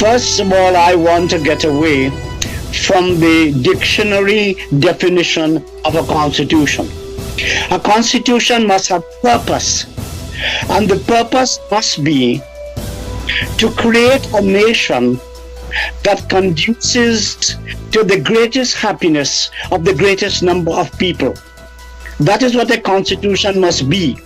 First of all, I want to get away from the dictionary definition of a constitution. A constitution must have purpose, and the purpose must be to create a nation that conduces to the greatest happiness of the greatest number of people. That is what a constitution must be.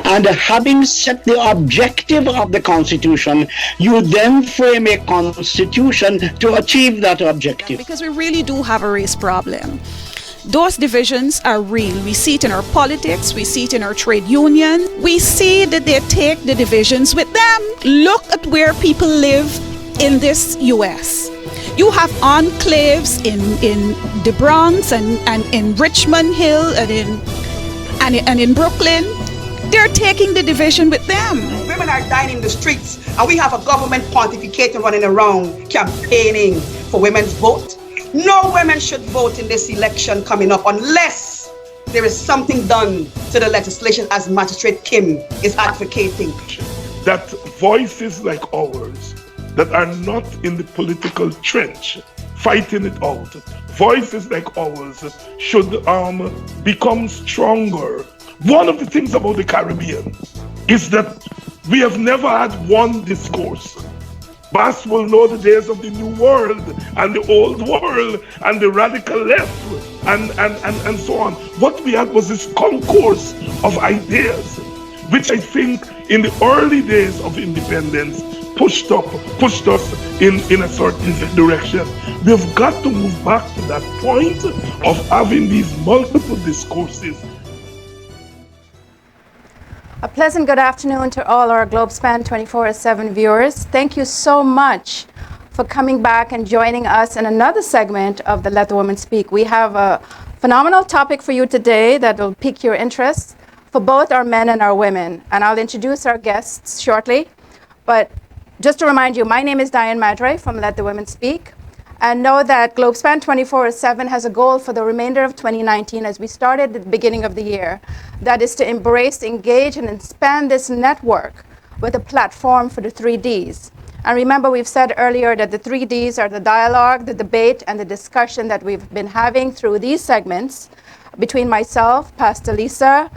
And having set the objective of the constitution, you then frame a constitution to achieve that objective. Because we really do have a race problem. Those divisions are real. We see it in our politics, we see it in our trade union. We see that they take the divisions with them. Look at where people live in this US. You have enclaves in the Bronx and in Richmond Hill and in Brooklyn. They're taking the division with them. Women are dying in the streets, and we have a government pontificating running around campaigning for women's vote. No women should vote in this election coming up unless there is something done to the legislation, as Magistrate Kim is advocating. That voices like ours that are not in the political trench fighting it out, voices like ours should become stronger. One of the things about the Caribbean is that we have never had one discourse. Bass will know the days of the New World and the Old World and the radical left and so on. What we had was this concourse of ideas, which I think in the early days of independence pushed us in a certain direction. We've got to move back to that point of having these multiple discourses. A pleasant good afternoon to all our GlobeSpan 24/7 viewers. Thank you so much for coming back and joining us in another segment of the Let the Women Speak. We have a phenomenal topic for you today that will pique your interest for both our men and our women. And I'll introduce our guests shortly. But just to remind you, my name is Diane Madre from Let the Women Speak. And know that GlobeSpan 24/7 has a goal for the remainder of 2019 as we started at the beginning of the year. That is to embrace, engage, and expand this network with a platform for the 3Ds. And remember, we've said earlier that the 3Ds are the dialogue, the debate, and the discussion that we've been having through these segments between myself, Pastor Lisa,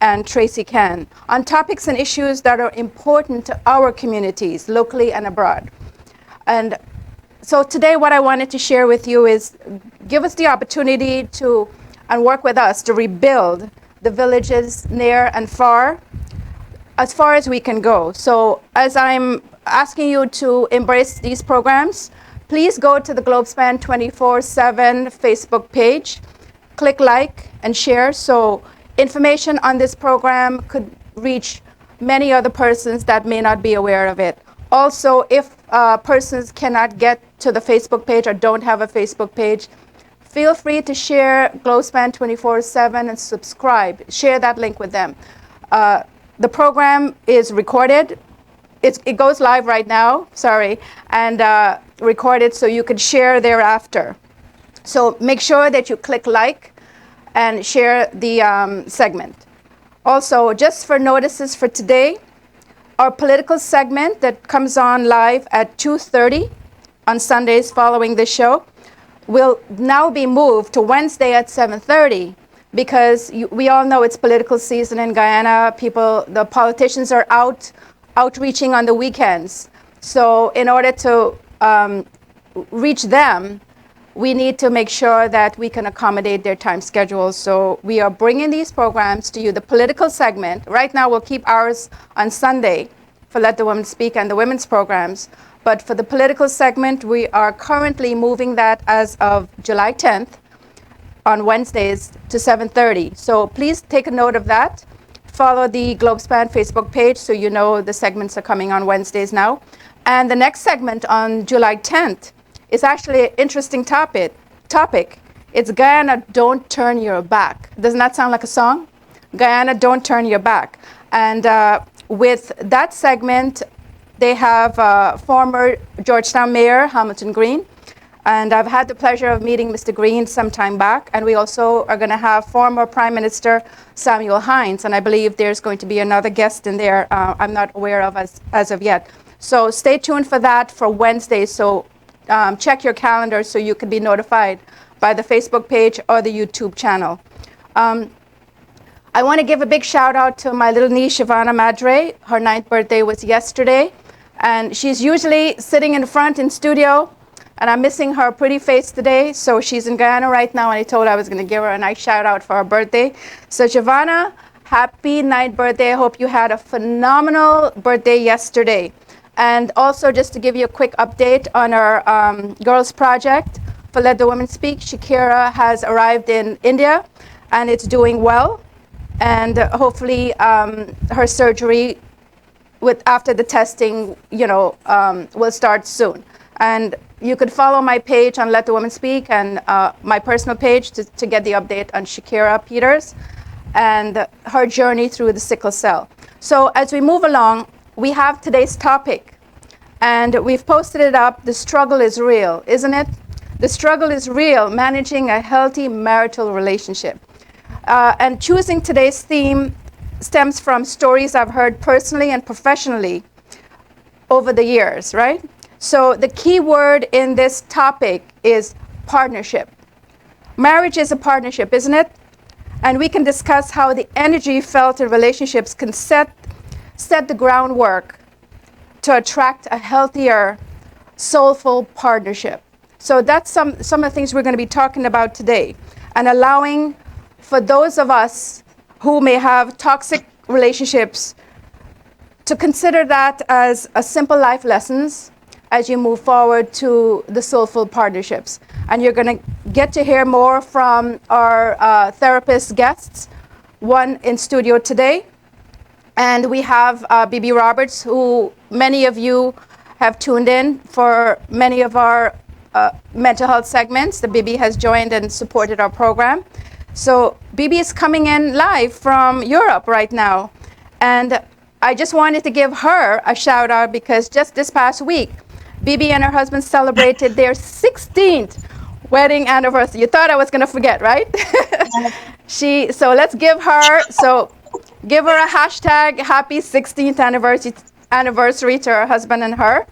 and Tracy Ken on topics and issues that are important to our communities, locally and abroad. And so today what I wanted to share with you is give us the opportunity to, and work with us to rebuild the villages near and far as we can go. So as I'm asking you to embrace these programs, please go to the GlobeSpan 24/7 Facebook page, click like and share so information on this program could reach many other persons that may not be aware of it. Also, if persons cannot get to the Facebook page or don't have a Facebook page, feel free to share GlobeSpan 24/7 and subscribe. Share that link with them. The program is recorded. It goes live right now, and recorded so you could share thereafter. So make sure that you click like and share the segment. Also, just for notices for today, our political segment that comes on live at 2:30 on Sundays following this show will now be moved to Wednesday at 7:30 because we all know it's political season in Guyana. The politicians are outreaching on the weekends. So in order to reach them, we need to make sure that we can accommodate their time schedules. So we are bringing these programs to you. The political segment, right now we'll keep ours on Sunday for Let the Women Speak and the women's programs. But for the political segment, we are currently moving that as of July 10th on Wednesdays to 7:30. So please take a note of that. Follow the GlobeSpan Facebook page so you know the segments are coming on Wednesdays now. And the next segment on July 10th is actually an interesting topic. It's Guyana, Don't Turn Your Back. Doesn't that sound like a song? Guyana, Don't Turn Your Back. And with that segment, they have former Georgetown Mayor Hamilton Green. And I've had the pleasure of meeting Mr. Green some time back. And we also are going to have former Prime Minister Samuel Hines. And I believe there's going to be another guest in there I'm not aware of as of yet. So stay tuned for that for Wednesday. So check your calendar so you can be notified by the Facebook page or the YouTube channel. I want to give a big shout out to my little niece, Shavana Madre. Her 9th birthday was yesterday. And she's usually sitting in front in studio. And I'm missing her pretty face today. So she's in Guyana right now. And I told her I was going to give her a nice shout out for her birthday. So Shavana, happy 9th birthday. I hope you had a phenomenal birthday yesterday. And also just to give you a quick update on our girls project for Let the Women Speak, Shakira has arrived in India and it's doing well. And hopefully her surgery after the testing, will start soon. And you could follow my page on Let the Women Speak and my personal page to get the update on Shakira Peters and her journey through the sickle cell. So as we move along, we have today's topic. And we've posted it up. The struggle is real, isn't it? The struggle is real, managing a healthy marital relationship. And choosing today's theme stems from stories I've heard personally and professionally over the years, right? So the key word in this topic is partnership. Marriage is a partnership, isn't it? And we can discuss how the energy felt in relationships can set the groundwork to attract a healthier, soulful partnership. So that's some of the things we're going to be talking about today, and allowing for those of us who may have toxic relationships to consider that as a simple life lessons as you move forward to the soulful partnerships. And you're going to get to hear more from our therapist guests, one in studio today. And we have Bibi Roberts, who many of you have tuned in for many of our mental health segments. The Bibi has joined and supported our program. So Bibi is coming in live from Europe right now. And I just wanted to give her a shout out because just this past week, Bibi and her husband celebrated their 16th wedding anniversary. You thought I was going to forget, right? So let's give her a hashtag happy 16th anniversary to her husband and her.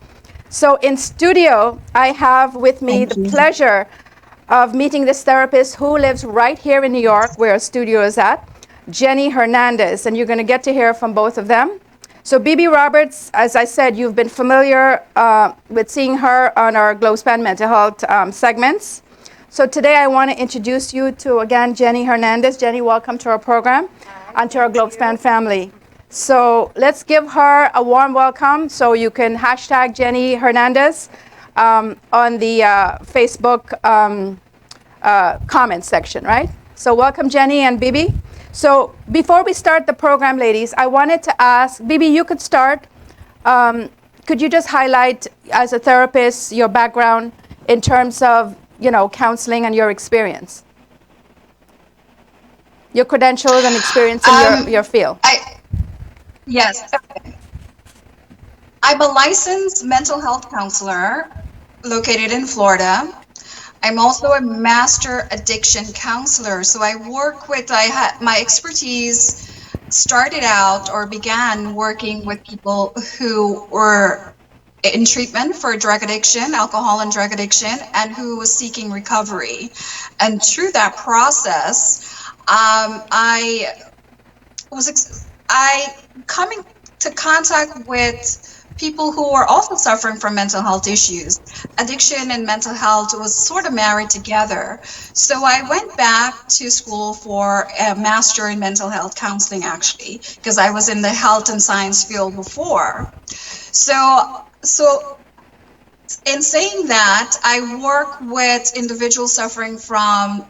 So in studio, I have with me the pleasure of meeting this therapist who lives right here in New York, where our studio is at, Jenny Hernandez, and you're going to get to hear from both of them. So Bibi Roberts, as I said, you've been familiar with seeing her on our GlobeSpan mental health segments. So today I want to introduce you to, again, Jenny Hernandez. Jenny, welcome to our program and to our GlobeSpan family. So let's give her a warm welcome. So you can hashtag Jenny Hernandez on the Facebook comment section, right? So welcome, Jenny and Bibi. So before we start the program, ladies, I wanted to ask, Bibi, you could start. Could you just highlight, as a therapist, your background in terms of, counseling and your experience? Your credentials and experience in your field. Yes. I'm a licensed mental health counselor located in Florida. I'm also a master addiction counselor. So I work with, my expertise started out or began working with people who were in treatment for drug addiction, alcohol and drug addiction, and who was seeking recovery. And through that process, I coming to contact with people who are also suffering from mental health issues. Addiction and mental health was sort of married together. So I went back to school for a master in mental health counseling, actually, because I was in the health and science field before. So in saying that, I work with individuals suffering from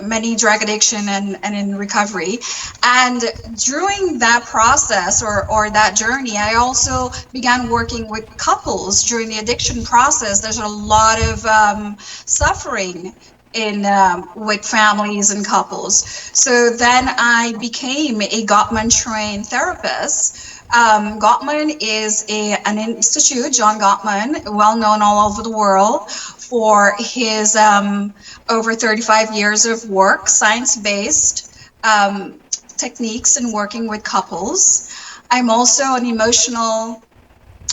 many drug addiction and in recovery. And during that process or that journey, I also began working with couples during the addiction process. There's a lot of suffering with families and couples. So then I became a Gottman trained therapist. Gottman is an institute, John Gottman, well known all over the world for his over 35 years of work, science-based techniques in working with couples. I'm also an emotional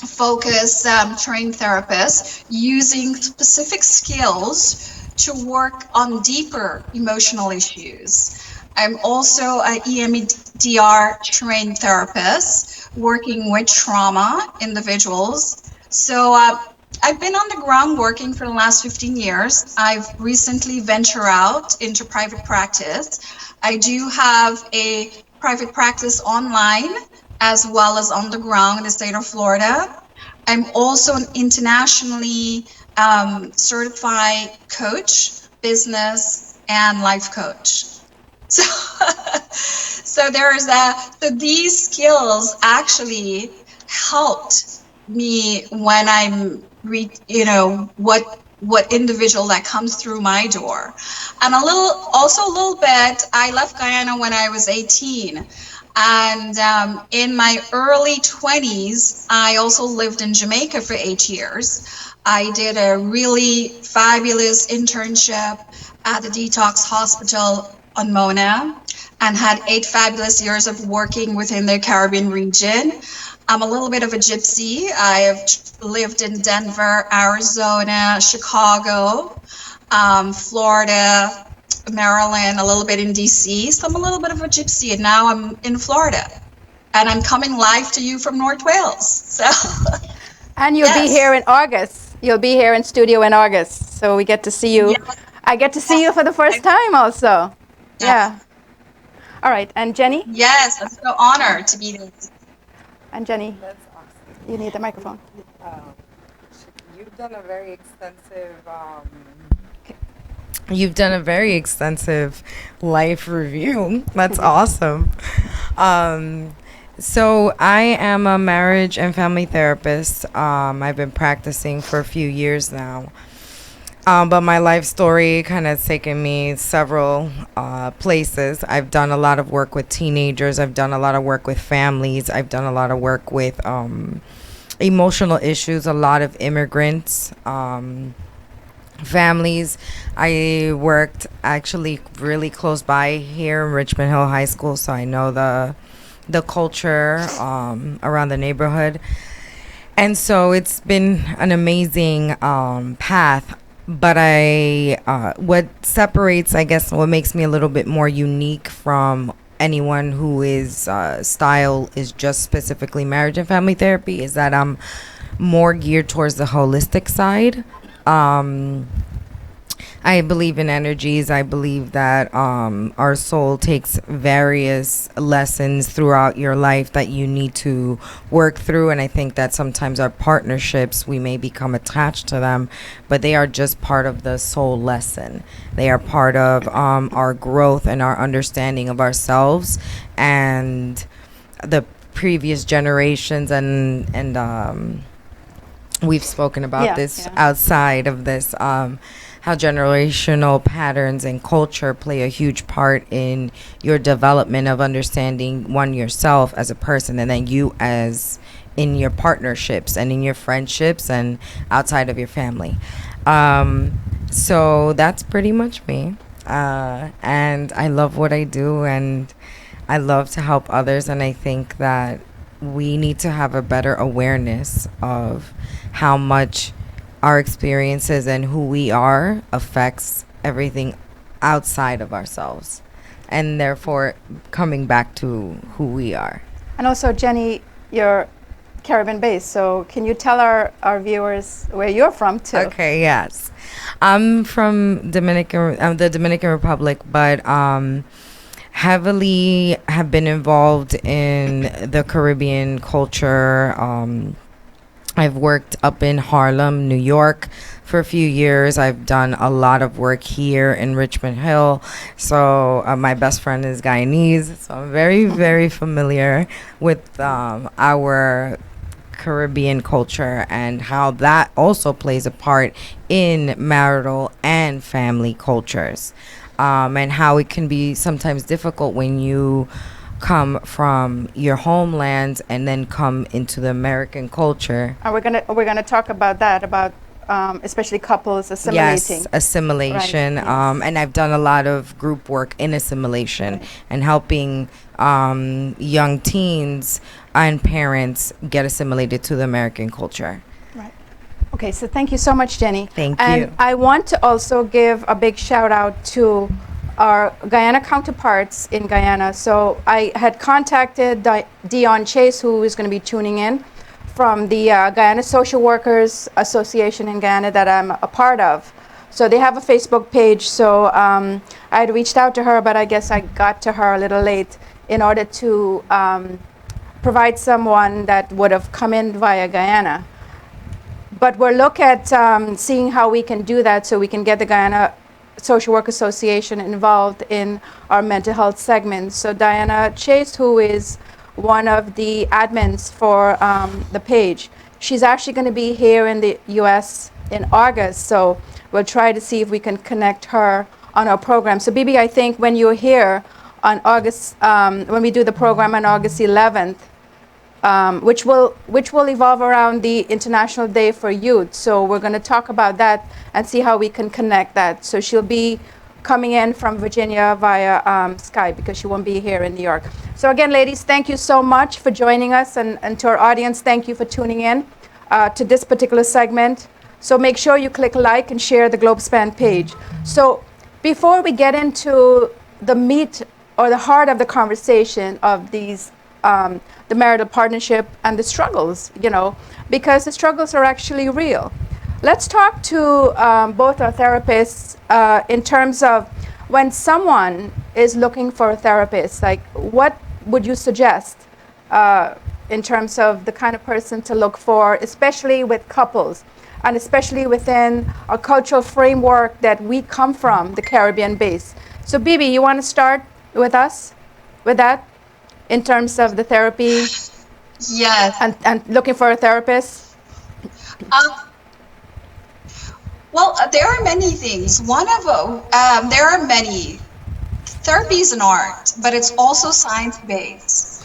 focus trained therapist using specific skills to work on deeper emotional issues. I'm also a EMDR trained therapist working with trauma individuals. So I've been on the ground working for the last 15 years. I've recently ventured out into private practice. I do have a private practice online as well as on the ground in the state of Florida. I'm also an internationally certified coach, business, and life coach. So, so these skills actually helped me when what individual that comes through my door. And a little bit, I left Guyana when I was 18. And in my early 20s, I also lived in Jamaica for 8 years. I did a really fabulous internship at the Detox Hospital on Mona and had 8 fabulous years of working within the Caribbean region. I'm a little bit of a gypsy. I have lived in Denver, Arizona, Chicago, Florida, Maryland, a little bit in DC. So I'm a little bit of a gypsy, and now I'm in Florida. And I'm coming live to you from North Wales. So, And you'll be here in August. You'll be here in studio in August. So we get to see you. Yeah. I get to see you for the first time also. Yeah. All right. And Jenny? Yes, I'm so honored to be there. And Jenny, That's awesome. you need the microphone. You've done a very extensive life review. That's awesome. So I am a marriage and family therapist. I've been practicing for a few years now. But my life story kind of taken me several places. I've done a lot of work with teenagers. I've done a lot of work with families. I've done a lot of work with emotional issues, a lot of immigrants, families. I worked actually really close by here in Richmond Hill High School, so I know the culture around the neighborhood. And so it's been an amazing path. But what separates, I guess, what makes me a little bit more unique from anyone who is style is just specifically marriage and family therapy is that I'm more geared towards the holistic side. I believe in energies. I believe that our soul takes various lessons throughout your life that you need to work through. And I think that sometimes our partnerships, we may become attached to them, but they are just part of the soul lesson. They are part of our growth and our understanding of ourselves and the previous generations. And we've spoken about this outside of this. How generational patterns and culture play a huge part in your development of understanding one yourself as a person, and then you as in your partnerships and in your friendships and outside of your family. So that's pretty much me. And I love what I do, and I love to help others. And I think that we need to have a better awareness of how much our experiences and who we are affects everything outside of ourselves, and therefore coming back to who we are. And also, Jenny, you're Caribbean based, so can you tell our viewers where you're from too? Okay, yes. I'm from the Dominican Republic, but heavily have been involved in the Caribbean culture. I've worked up in Harlem, New York for a few years. I've done a lot of work here in Richmond Hill. So my best friend is Guyanese. So I'm very, very familiar with our Caribbean culture and how that also plays a part in marital and family cultures. And how it can be sometimes difficult when you come from your homeland and then come into the American culture. And we're gonna talk about that, about especially couples assimilating. Yes, assimilation. Right, yes. And I've done a lot of group work in assimilation and helping young teens and parents get assimilated to the American culture. Right. Okay, so thank you so much, Jenny. Thank and you. I want to also give a big shout out to our Guyana counterparts in Guyana. So I had contacted Dion Chase, who is going to be tuning in from the Guyana Social Workers Association in Guyana that I'm a part of. So they have a Facebook page. So I had reached out to her, but I guess I got to her a little late in order to provide someone that would have come in via Guyana. But we'll look at seeing how we can do that so we can get the Guyana Social Work Association involved in our mental health segment. So Diana Chase, who is one of the admins for the page, she's actually going to be here in the US in August. So we'll try to see if we can connect her on our program. So Bibi, I think when you're here on August, when we do the program on August 11th, which will evolve around the International Day for Youth. So we're going to talk about that and see how we can connect that. So she'll be coming in from Virginia via Skype because she won't be here in New York. So again, ladies, thank you so much for joining us, and to our audience, thank you for tuning in to this particular segment. So make sure you click like and share the GlobeSpan page. So before we get into the meat or the heart of the conversation of these the marital partnership and the struggles, because the struggles are actually real. Let's talk to both our therapists in terms of when someone is looking for a therapist, like what would you suggest in terms of the kind of person to look for, especially with couples and especially within a cultural framework that we come from, the Caribbean base. So Bibi, you want to start with us with that? In terms of the therapy, Yes. and looking for a therapist? Well, there are many things. There are many. Therapy is an art, but it's also science-based.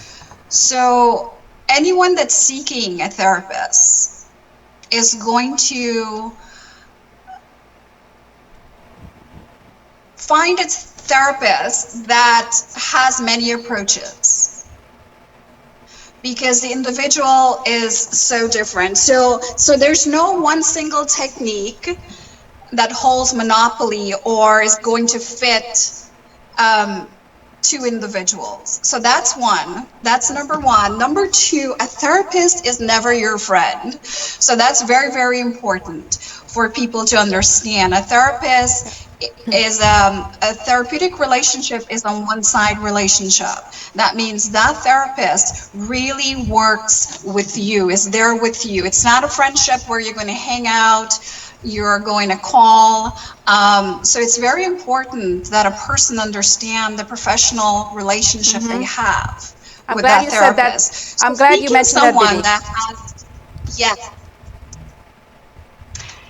So anyone that's seeking a therapist is going to find a therapist that has many approaches, because the individual is so different. So there's no one single technique that holds monopoly or is going to fit two individuals. So that's one. That's number one. Number two, a therapist is never your friend. So that's very, very important for people to understand. A therapist is a therapeutic relationship is a one-side relationship. That means that therapist really works with you, is there with you. It's not a friendship where you're going to hang out, you're going to call. So it's very important that a person understand the professional relationship they have with that therapist. I'm glad you mentioned that, Bibi.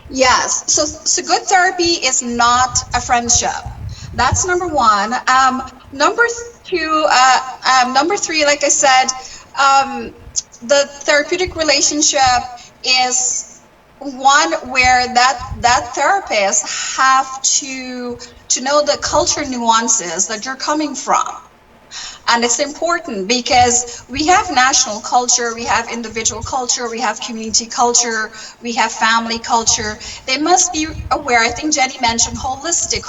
Yes. So good therapy is not a friendship. That's number one. Number three, like I said, the therapeutic relationship is one where that therapist have to know the culture nuances that you're coming from. And it's important because we have national culture, we have individual culture, we have community culture, we have family culture. They must be aware. I think Jenny mentioned holistic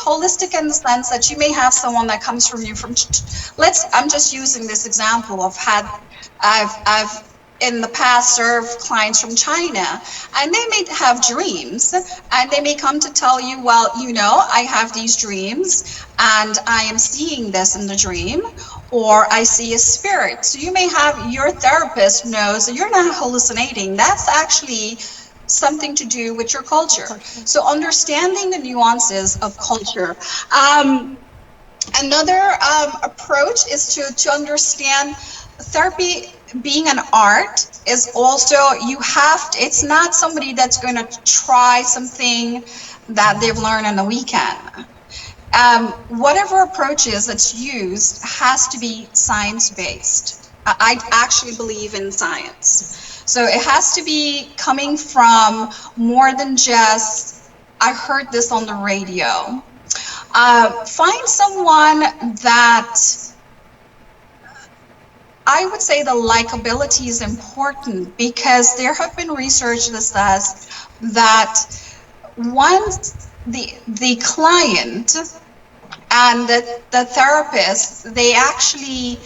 in the sense that you may have someone that comes from you from, I'm just using this example. I've in the past served clients from China, and they may have dreams, and they may come to tell you, well, I have these dreams and I am seeing this in the dream, or I see a spirit. So you may have your therapist knows that you're not hallucinating. That's actually something to do with your culture. So understanding the nuances of culture. Another approach is to understand therapy being an art is also, it's not somebody that's going to try something that they've learned on the weekend. Whatever approach is that's used has to be science-based. I actually believe in science. So it has to be coming from more than just, I heard this on the radio. Find someone that I would say the likability is important because there have been research that says that once the client and the therapist, they actually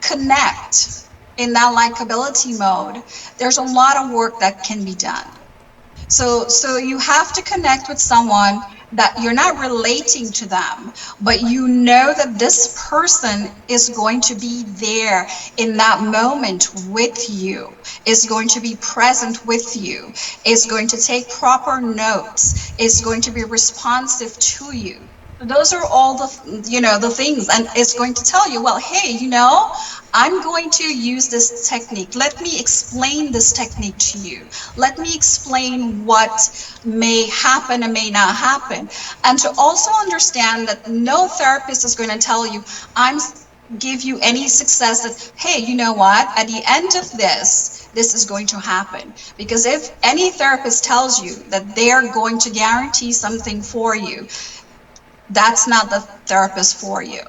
connect in that likability mode, there's a lot of work that can be done. So you have to connect with someone that you're not relating to them, but you know that this person is going to be there in that moment with you, is going to be present with you, is going to take proper notes, is going to be responsive to you. Those are all the things, and it's going to tell you, well, hey, I'm going to use this technique. Let me explain this technique to you. Let me explain what may happen and may not happen. And to also understand that no therapist is going to tell you, give you any success that, hey, you know what, at the end of this is going to happen. Because if any therapist tells you that they are going to guarantee something for you, that's not the therapist for you.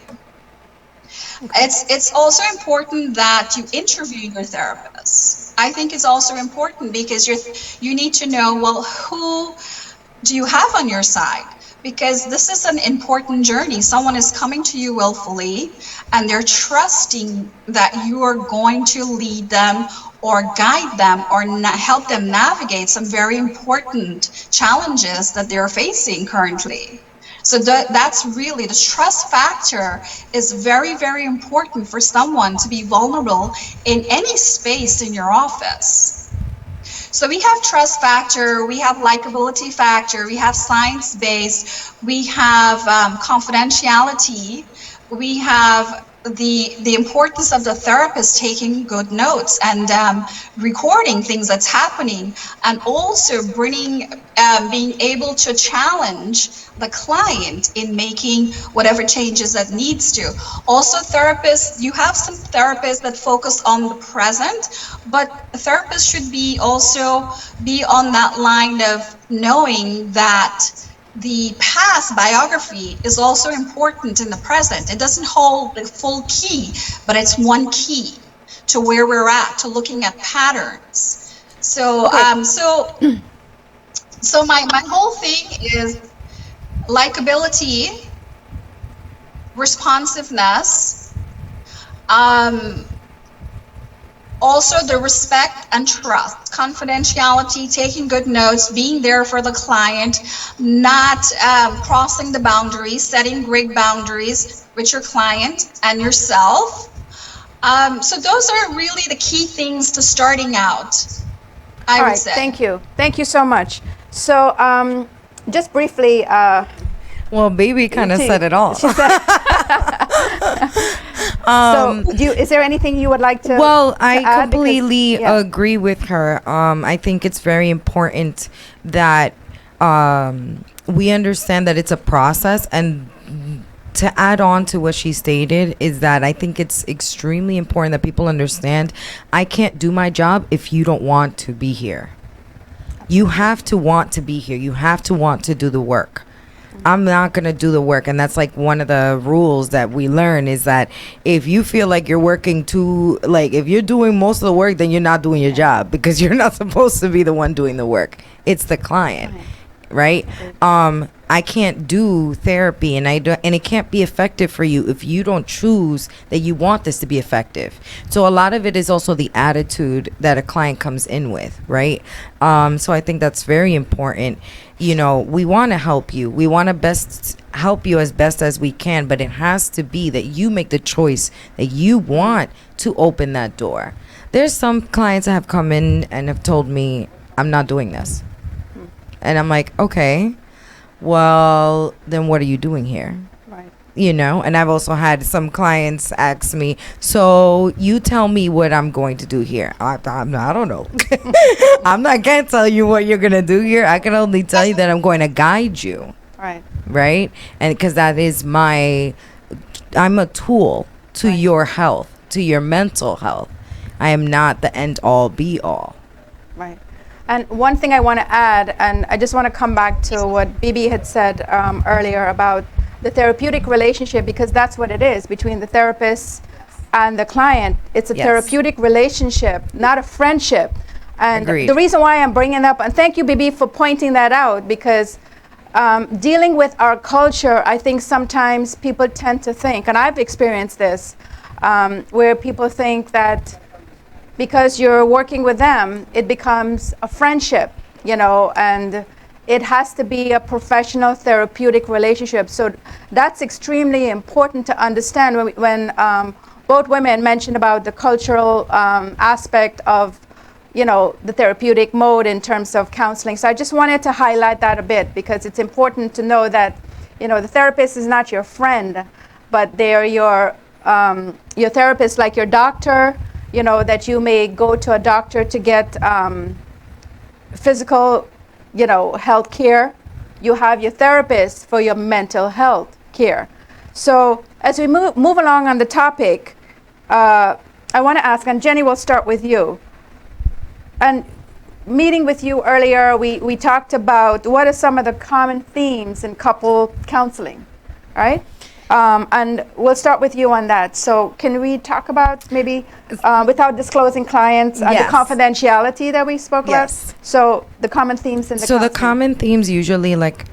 It's also important that you interview your therapist. I think it's also important because you need to know, well, who do you have on your side? Because this is an important journey. Someone is coming to you willfully and they're trusting that you are going to lead them or guide them or help them navigate some very important challenges that they're facing currently. So that's really, the trust factor is very, very important for someone to be vulnerable in any space in your office. So we have trust factor, we have likability factor, we have science-based, we have confidentiality, we have the importance of the therapist taking good notes and recording things that's happening, and also being able to challenge the client in making whatever changes that needs to. Also, therapists, you have some therapists that focus on the present, but a therapist should also be on that line of knowing that the past biography is also important in the present. It doesn't hold the full key, but it's one key to where we're at, to looking at patterns. So, okay. So my whole thing is likability, responsiveness, also the respect and trust, confidentiality, taking good notes, being there for the client, not crossing the boundaries, setting great boundaries with your client and yourself. So those are really the key things to starting out, I would say. Thank you. Thank you so much. So just briefly. Well, baby kind of said it all. Is there anything you would like to? Well, I completely agree with her. I think it's very important that we understand that it's a process, and to add on to what she stated is that I think it's extremely important that people understand I can't do my job if you don't want to be here. You have to want to be here. You have to want to do the work. I'm not going to do the work. And that's like one of the rules that we learn is that if you feel like you're working if you're doing most of the work, then you're not doing your job, because you're not supposed to be the one doing the work. It's the client. Right? I can't do therapy and it can't be effective for you if you don't choose that you want this to be effective. So a lot of it is also the attitude that a client comes in with, right? So I think that's very important. We want to help you. We want to best help you as best as we can, but it has to be that you make the choice that you want to open that door. There's some clients that have come in and have told me, I'm not doing this. And I'm like, okay, well, then what are you doing here? Right. And I've also had some clients ask me, so you tell me what I'm going to do here. I don't know. I can't tell you what you're going to do here. I can only tell you that I'm going to guide you. Right. Right? And because that is I'm a tool to your health, to your mental health. I am not the end all be all. Right. And one thing I want to add, and I just want to come back to what Bibi had said earlier about the therapeutic relationship, because that's what it is between the therapist and the client. It's a Yes. therapeutic relationship, not a friendship. And Agreed. the reason why I'm bringing up, and thank you, Bibi, for pointing that out, because dealing with our culture, I think sometimes people tend to think, and I've experienced this, where people think that because you're working with them, it becomes a friendship, you know, and it has to be a professional therapeutic relationship. So that's extremely important to understand when both women mentioned about the cultural aspect of, you know, the therapeutic mode in terms of counseling. So I just wanted to highlight that a bit, because it's important to know that, you know, the therapist is not your friend, but they're your therapist, like your doctor, you know, that you may go to a doctor to get physical, you know, health care. You have your therapist for your mental health care. So as we move along on the topic, I want to ask, and Jenny, we'll start with you. And meeting with you earlier, we talked about what are some of the common themes in couple counseling, right? And we'll start with you on that. So can we talk about maybe, without disclosing clients, the Yes. confidentiality that we spoke Yes. about? So the common themes in the So the counseling. common themes usually, like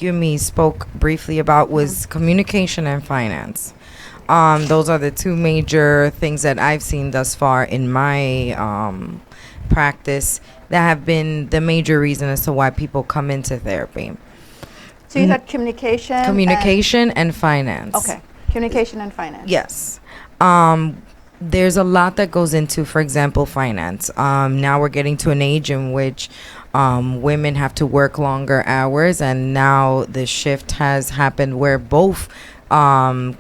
you and me spoke briefly about, was communication and finance. Those are the two major things that I've seen thus far in my practice that have been the major reason as to why people come into therapy. So you said communication. Communication and finance. Okay, communication and finance. Yes. There's a lot that goes into, for example, finance. Now we're getting to an age in which women have to work longer hours, and now the shift has happened where both of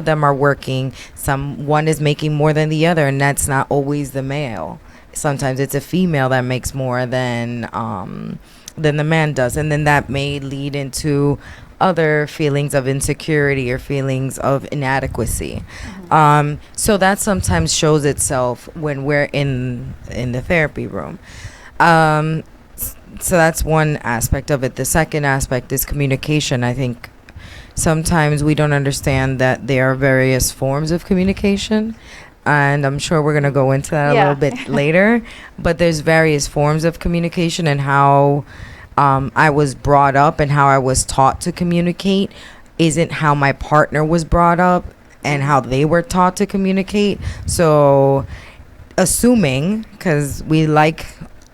them are working. One is making more than the other, and that's not always the male. Sometimes it's a female that makes more than the man does, and then that may lead into other feelings of insecurity or feelings of inadequacy. So that sometimes shows itself when we're in the therapy room. So that's one aspect of it. The second aspect is communication. I think sometimes we don't understand that there are various forms of communication, and I'm sure we're going to go into that a little bit later, but there's various forms of communication, and how I was brought up and how I was taught to communicate isn't how my partner was brought up and how they were taught to communicate. So assuming, because we like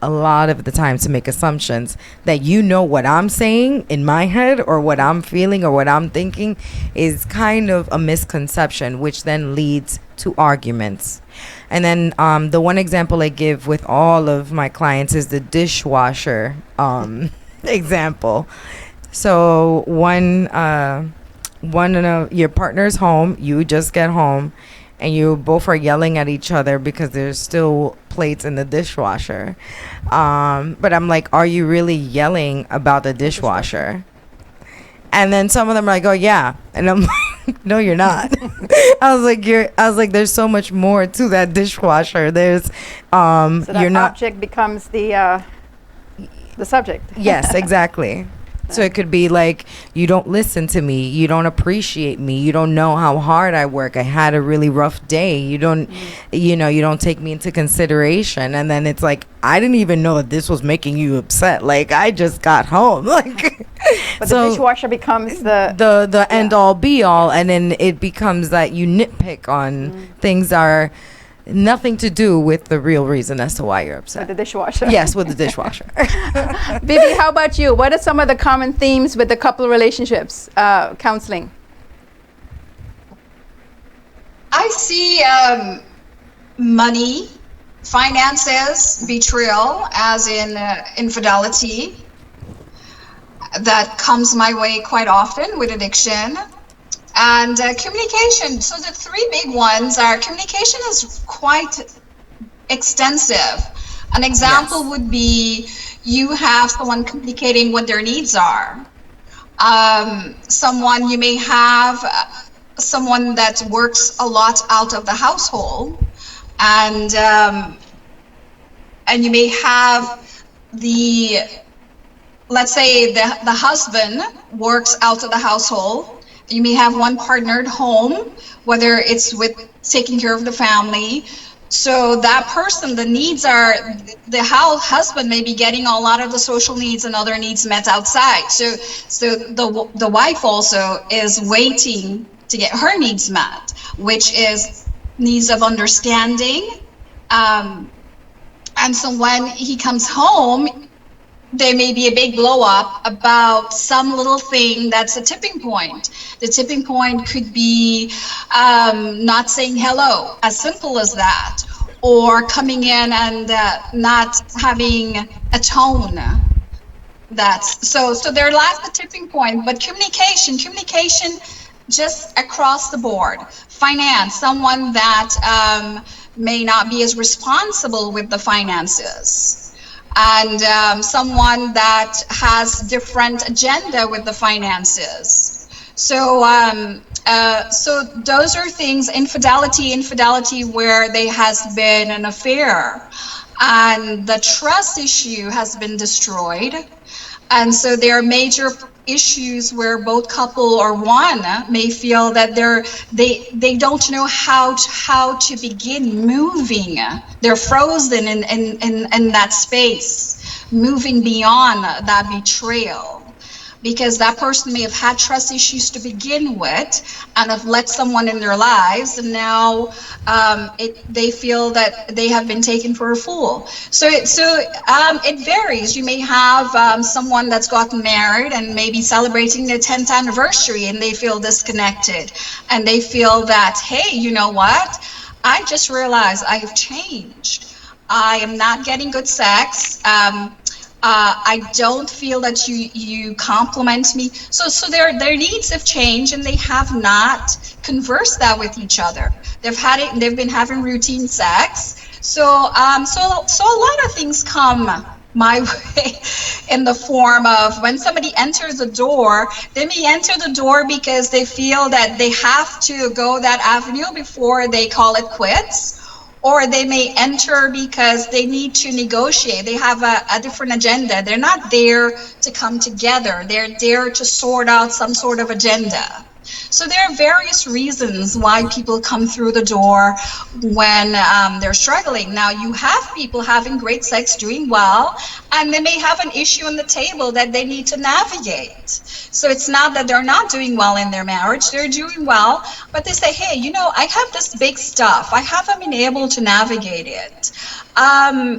a lot of the time to make assumptions that you know what I'm saying in my head or what I'm feeling or what I'm thinking, is kind of a misconception, which then leads to arguments. And then the one example I give with all of my clients is the dishwasher example. So your partner's home, you just get home, and you both are yelling at each other because there's still plates in the dishwasher. But I'm like, are you really yelling about the dishwasher? And then some of them are like, oh yeah. And I'm like, no, you're not. I was like, there's so much more to that dishwasher. There's, So that you're not. object becomes the subject. Yes, exactly. So it could be like, you don't listen to me, you don't appreciate me, you don't know how hard I work, I had a really rough day, you don't you don't take me into consideration. And then it's like, I didn't even know that this was making you upset, like I just got home. Like, But so the dishwasher becomes the end all be all, and then it becomes that you nitpick on things are nothing to do with the real reason as to why you're upset. with the dishwasher. Yes, with the dishwasher. Bibi, how about you? What are some of the common themes with the couple relationships counseling? I see money, finances, betrayal, as in infidelity. That comes my way quite often with addiction. And communication. So the three big ones are, communication is quite extensive. An example would be, you have someone communicating what their needs are. You may have someone that works a lot out of the household, and you may have let's say the husband works out of the household. You may have one partner at home, whether it's with taking care of the family. So that person, the needs are, the husband may be getting a lot of the social needs and other needs met outside. So the wife also is waiting to get her needs met, which is needs of understanding. And so when he comes home, there may be a big blow up about some little thing that's a tipping point. The tipping point could be not saying hello, as simple as that, or coming in and not having a tone. That's so there lies the tipping point. But communication just across the board. Finance, someone that may not be as responsible with the finances, and someone that has different agenda with the finances. So so those are things. Infidelity where there has been an affair and the trust issue has been destroyed. And so there are major issues where both couple or one may feel that they don't know how to begin moving. They're frozen in that space, moving beyond that betrayal. Because that person may have had trust issues to begin with and have let someone in their lives, and now they feel that they have been taken for a fool. So it varies. You may have someone that's gotten married and maybe celebrating their 10th anniversary, and they feel disconnected, and they feel that, hey, you know what? I just realized I have changed. I am not getting good sex. I don't feel that you compliment me. So their needs have changed, and they have not conversed that with each other. They've been having routine sex. So a lot of things come my way in the form of when somebody enters the door, they may enter the door because they feel that they have to go that avenue before they call it quits. Or they may enter because they need to negotiate. They have a different agenda. They're not there to come together. They're there to sort out some sort of agenda. So there are various reasons why people come through the door when they're struggling. Now, you have people having great sex, doing well, and they may have an issue on the table that they need to navigate. So it's not that they're not doing well in their marriage, they're doing well, but they say, hey, I have this big stuff. I haven't been able to navigate it.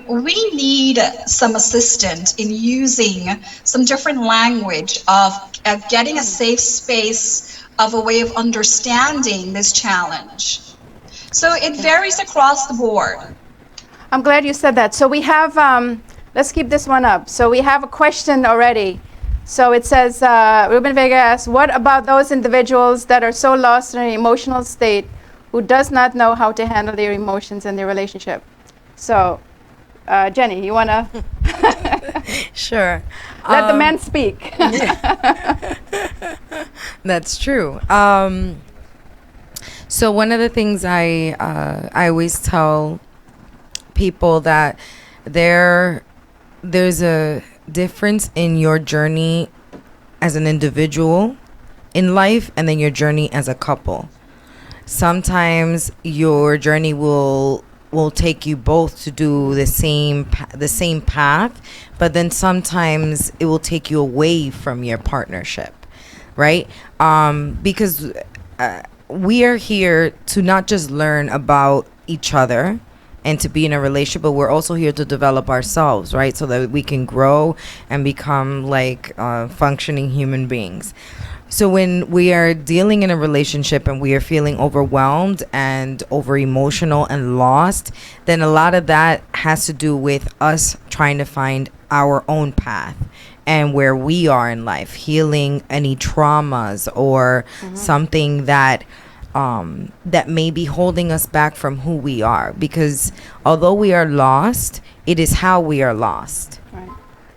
We need some assistance in using some different language of getting a safe space of a way of understanding this challenge. So it varies across the board. I'm glad you said that. So we have, let's keep this one up. So we have a question already. So it says, Ruben Vega asks, what about those individuals that are so lost in an emotional state who does not know how to handle their emotions in their relationship? So, Jenny, you want to? Sure. Let the men speak. That's true. So one of the things I always tell people that there's a difference in your journey as an individual in life and then your journey as a couple. Sometimes your journey will take you both to do the same path, but then sometimes it will take you away from your partnership, right? Because we are here to not just learn about each other and to be in a relationship, but we're also here to develop ourselves, right? So that we can grow and become like functioning human beings. So when we are dealing in a relationship and we are feeling overwhelmed and over emotional and lost, then a lot of that has to do with us trying to find our own path and where we are in life, healing any traumas or something that that may be holding us back from who we are. Because although we are lost, it is how we are lost.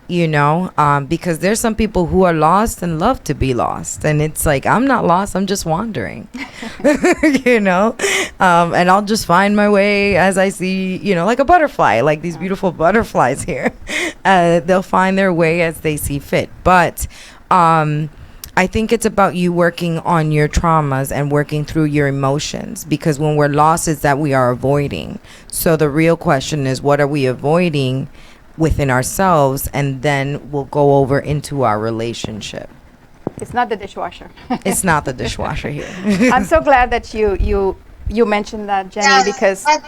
Because there's some people who are lost and love to be lost, and it's like, I'm not lost, I'm just wandering. And I'll just find my way as I see, like a butterfly, like these beautiful butterflies here. They'll find their way as they see fit. But I think it's about you working on your traumas and working through your emotions, because when we're lost, it's that we are avoiding. So the real question is, what are we avoiding within ourselves? And then we'll go over into our relationship. It's not the dishwasher. It's not the dishwasher here. I'm so glad that you mentioned that, Jenny, Yes, because I-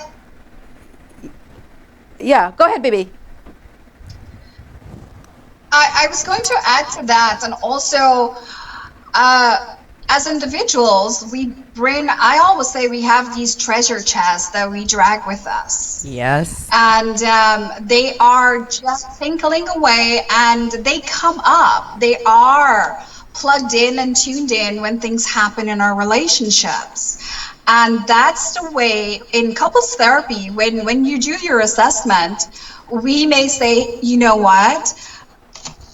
yeah, go ahead, baby. I was going to add to that, and also, as individuals, I always say we have these treasure chests that we drag with us. Yes. And they are just tinkling away, and they come up. They are plugged in and tuned in when things happen in our relationships. And that's the way in couples therapy, when you do your assessment, we may say, you know what?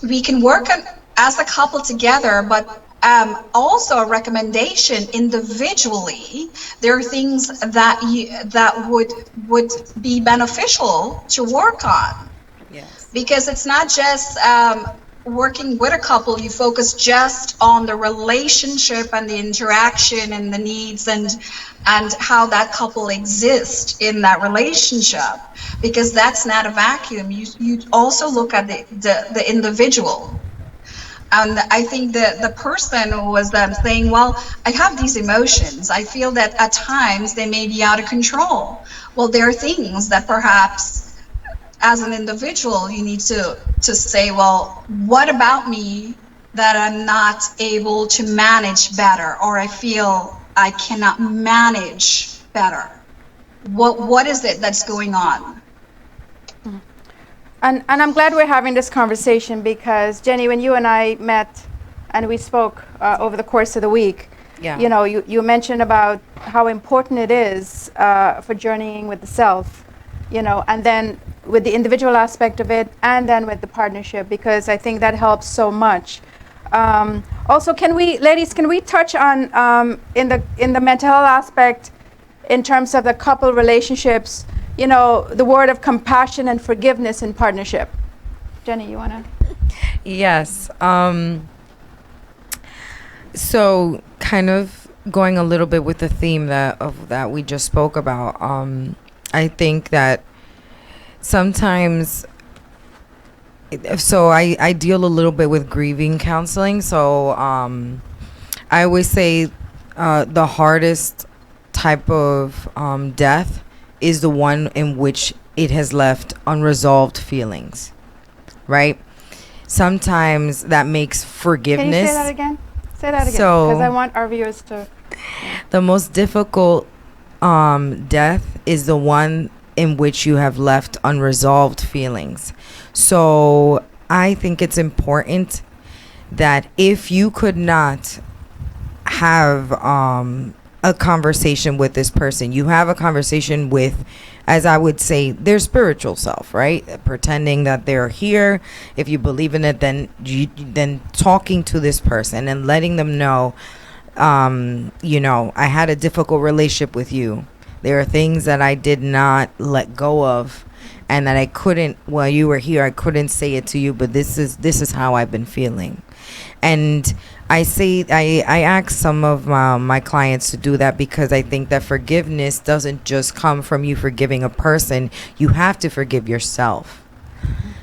We can work on, as a couple together, but also a recommendation individually. There are things that would be beneficial to work on. Yes. Because it's not just working with a couple. You focus just on the relationship and the interaction and the needs and how that couple exists in that relationship, because that's not a vacuum. You also look at the individual. And I think the person who was saying, well, I have these emotions. I feel that at times they may be out of control. Well, there are things that perhaps as an individual you need to say, well, what about me that I'm not able to manage better, or I feel I cannot manage better? What is it that's going on? And I'm glad we're having this conversation, because Jenny, when you and I met and we spoke over the course of the week, Yeah. you know, you mentioned about how important it is for journeying with the self, you know, and then with the individual aspect of it, and then with the partnership, because I think that helps so much. Also, ladies, can we touch on in the mental health aspect, in terms of the couple relationships, you know, the word of compassion and forgiveness in partnership? Jenny, you wanna? Yes. So kind of going a little bit with the theme that we just spoke about. I think that sometimes, so I deal a little bit with grieving counseling. So I always say the hardest type of death is the one in which it has left unresolved feelings, right? Sometimes that makes forgiveness. Can you say that again? Say that again, So- because I want our viewers to. The most difficult death is the one in which you have left unresolved feelings. So I think it's important that if you could not have a conversation with this person, you have a conversation with, as I would say, their spiritual self, right? Pretending that they're here. If you believe in it, then talking to this person and letting them know, you know, I had a difficult relationship with you. There are things that I did not let go of, and that I couldn't, while you were here, I couldn't say it to you, but this is how I've been feeling. And I ask some of my clients to do that, because I think that forgiveness doesn't just come from you forgiving a person. You have to forgive yourself.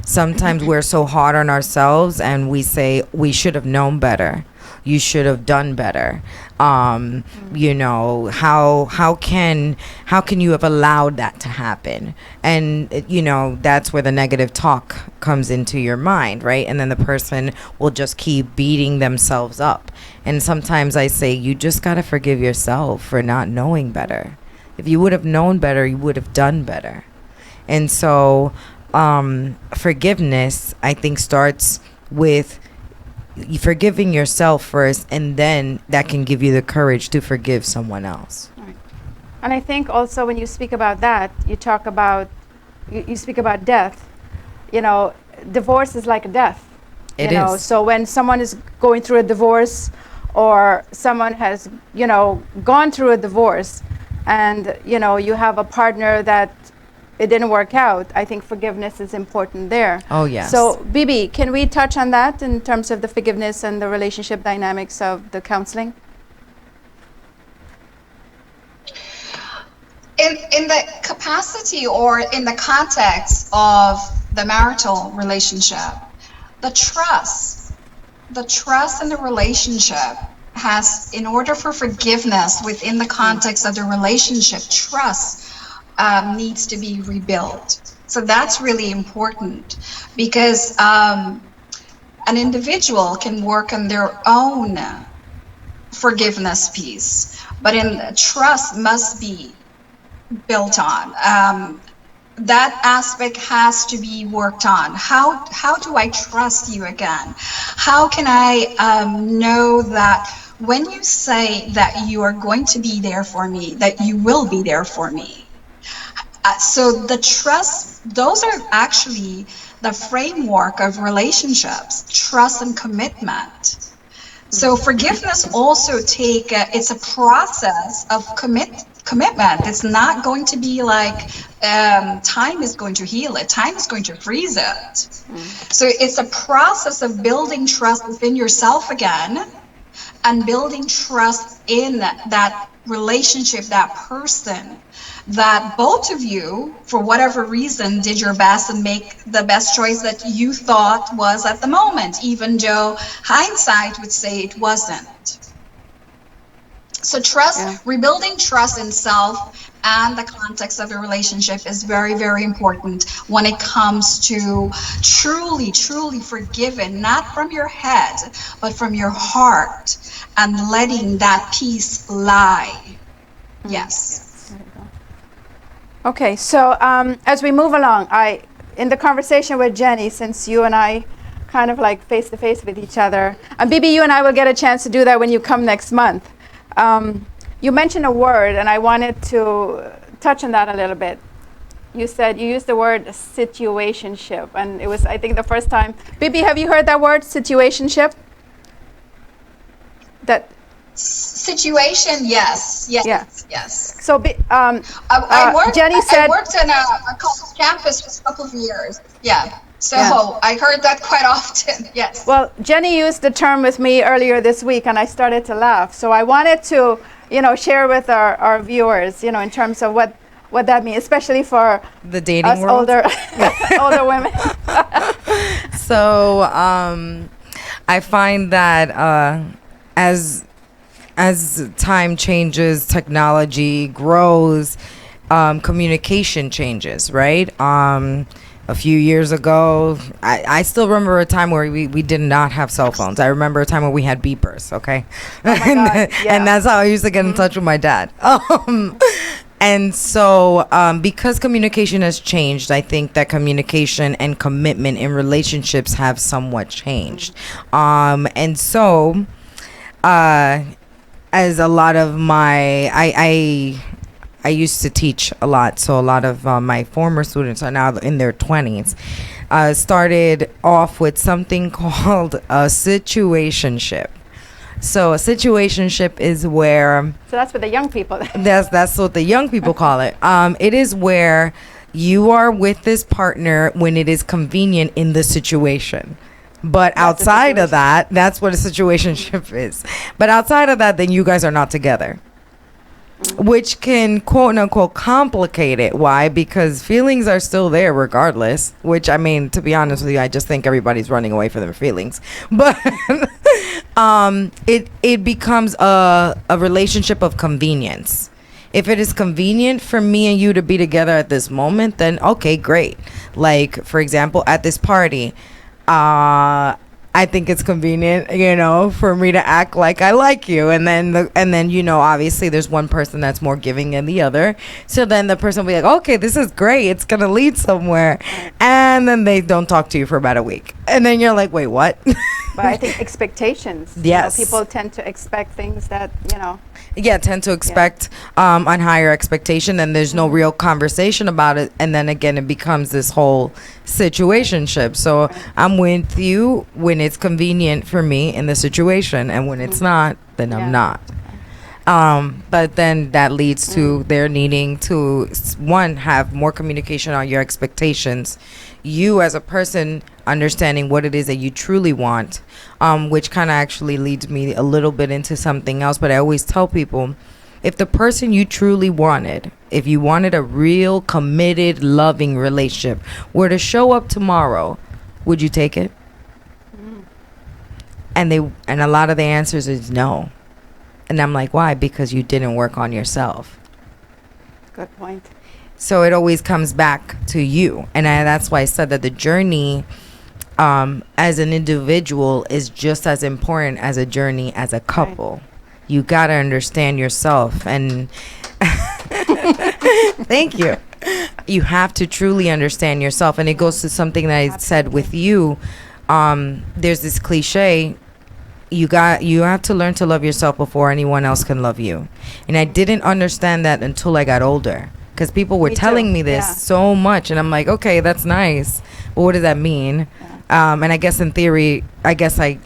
Sometimes we're so hard on ourselves and we say, we should have known better. You should have done better. You know, how can you have allowed that to happen? And you know, that's where the negative talk comes into your mind, right? And then the person will just keep beating themselves up. And sometimes I say, you just got to forgive yourself for not knowing better. If you would have known better, you would have done better. And so forgiveness, I think, starts with forgiving yourself first, and then that can give you the courage to forgive someone else. Right. And I think also when you speak about that, you talk about, you speak about death. You know, divorce is like a death. It you know, is. so when someone is going through a divorce, or someone has, you know, gone through a divorce, and you know, you have a partner that it didn't work out, I think forgiveness is important there. Oh, yes. So, Bibi, can we touch on that in terms of the forgiveness and the relationship dynamics of the counseling? In the capacity or in the context of the marital relationship, the trust in the relationship has, in order for forgiveness within the context of the relationship, trust needs to be rebuilt. So that's really important, because an individual can work on their own forgiveness piece, but trust must be built on. That aspect has to be worked on. How do I trust you again? How can I know that when you say that you are going to be there for me, that you will be there for me? So the trust, those are actually the framework of relationships, trust and commitment. So forgiveness also it's a process of commitment. It's not going to be like time is going to heal it, time is going to freeze it. So it's a process of building trust within yourself again, and building trust in that relationship, that person, that both of you, for whatever reason, did your best and make the best choice that you thought was at the moment, even though hindsight would say it wasn't. So rebuilding trust in self and the context of the relationship is very, very important when it comes to truly, truly forgiving, not from your head, but from your heart, and letting that peace lie. Yes. Okay, so as we move along, in the conversation with Jenny, since you and I kind of like face to face with each other, and Bibi, you and I will get a chance to do that when you come next month. You mentioned a word, and I wanted to touch on that a little bit. You used the word situationship, and it was, I think, the first time. Bibi, have you heard that word, situationship? That situation, yes. So, Jenny said, I worked in a college campus for a couple of years. Yeah. So I heard that quite often. Yes. Well, Jenny used the term with me earlier this week, and I started to laugh. So I wanted to, share with our viewers, in terms of what that means, especially for the dating us world. older women. So I find that as time changes, technology grows, communication changes, right? A few years ago, I still remember a time where we did not have cell phones. I remember a time where we had beepers, okay? Oh my God, yeah. And that's how I used to get in touch with my dad. And so because communication has changed, I think that communication and commitment in relationships have somewhat changed. And so as a lot of I used to teach a lot, so a lot of my former students are now in their 20s. Started off with something called a situationship. So a situationship is where... So that's what the young people... That's what the young people call it. It is where you are with this partner when it is convenient in the situation. But outside of that, that's what a situationship is. But outside of that, then you guys are not together. Which can, quote unquote, complicate it. Why? Because feelings are still there regardless. Which, I mean, to be honest with you, I just think everybody's running away from their feelings. But it becomes a relationship of convenience. If it is convenient for me and you to be together at this moment, then okay, great. Like, for example, at this party, I think it's convenient, for me to act like I like you, and then obviously there's one person that's more giving than the other. So then the person will be like, okay, this is great, it's gonna lead somewhere, and then they don't talk to you for about a week, and then you're like, wait, what? But I think expectations. Yes. People tend to expect things that tend to expect on higher expectation, and there's no real conversation about it, and then again it becomes this whole situationship. So I'm with you when it's convenient for me in the situation, and when it's not, then I'm not. But then that leads to their needing to, one, have more communication on your expectations. You as a person understanding what it is that you truly want, which kind of actually leads me a little bit into something else. But I always tell people, if the person you truly wanted, if you wanted a real committed, loving relationship, were to show up tomorrow, would you take it? And a lot of the answers is no. And I'm like, why? Because you didn't work on yourself. Good point. So it always comes back to you. And that's why I said that the journey as an individual is just as important as a journey as a couple. Right. You got to understand yourself. And thank you. You have to truly understand yourself. And it goes to something that I said with you. There's this cliche, you have to learn to love yourself before anyone else can love you. And I didn't understand that until I got older, because people were telling me this so much, and I'm like, okay, that's nice, but what does that mean? And I guess in theory, I guess I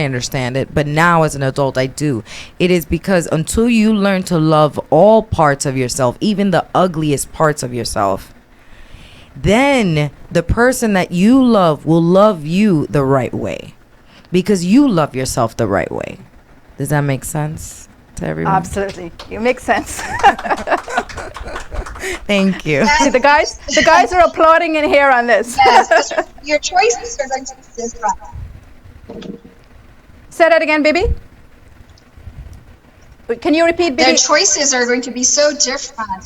understand it, but now as an adult I do. It is because until you learn to love all parts of yourself, even the ugliest parts of yourself, then the person that you love will love you the right way, because you love yourself the right way. Does that make sense to everyone? Absolutely. You make sense. Thank you. See, the guys are applauding in here on this. Yes, your choices are going to be different. Say that again, Bibi. Can you repeat, Bibi? Their choices are going to be so different.